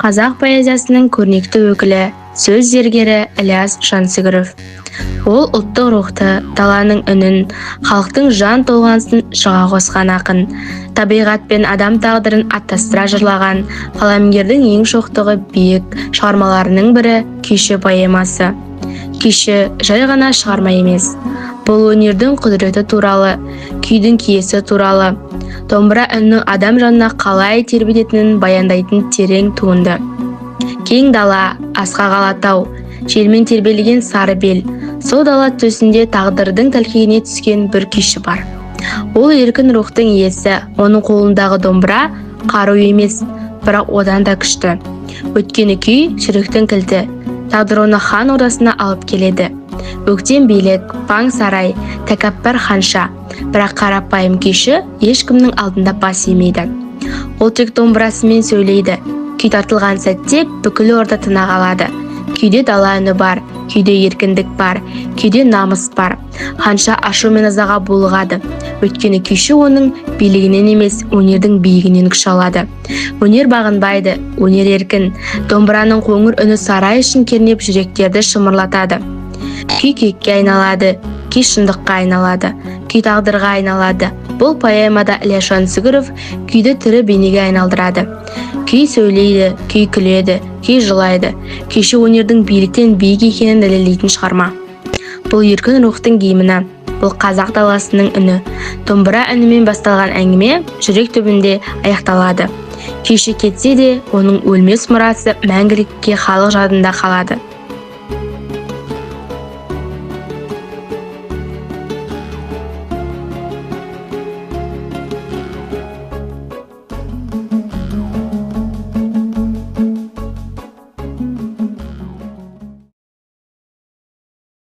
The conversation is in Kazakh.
Қазақ поэзиясының көрнекті өкілі, сөз зергері Ілияс Жансүгіров. Ол ұлттық рухты, даланың үнін, халықтың жан толғанысын шыға қосқан ақын. Табиғат пен адам тағдырын аттастыра жырлаған қаламгердің ең шоқтығы биік шығармаларының бірі Күйші поэмасы. Күйші жай ғана шығарма емес. Бұл өнердің құдіреті туралы, күйдің киесі туралы, домбыра үннің адам жанына қалай тербететінін баяндайтын терең туынды. Кең дала, асқақ алатау, желмен тербелген сары бел, сол дала төсінде тағдырдың тәлкегіне түскен бір күйші бар. Ол еркін рухтың иесі, оның қолындағы домбыра қару емес, бірақ одан да күшті. Өткені күй жүректің кілті, тағдыр оны хан ордасына алып келеді. Өктем билік, паң сарай, тәкаппар ханша, бірақ қарапайым күйші ешкімнің алдында бас имейді. Ол тек домбырасымен сөйлейді. Күй тартылған сәтте бүкіл орда тына қалады. Күйде дала үні бар, күйде еркіндік бар, күйде намыс бар. Ханша ашу мен ызаға булығады. Өйткені күйші оның билігінен емес, өнердің биігінен күш алады. Өнер бағынбайды, өнер еркін. Домбыраның қоңыр үні сарай ішін кернеп жүректерді шымырлатады. Күй күйікке айналады, күй шындыққа айналады, күй тағдырға айналады. Бұл поэмада Ілияс Жансүгіров күйді тірі бейнеге айналдырады. Күй сөйлейді, күй күледі, күй жылайды. Күйші өнердің биіктен биік екенін дәлелдейтін шығарма. Бұл еркін рухтың гимні, бұл қазақ даласының үні. Домбыра үнімен басталған әңгіме жүрек түбінде аяқталады. Күйші кетсе де, оның өлмес мұрасы мәңгілікке халық жадында қалады.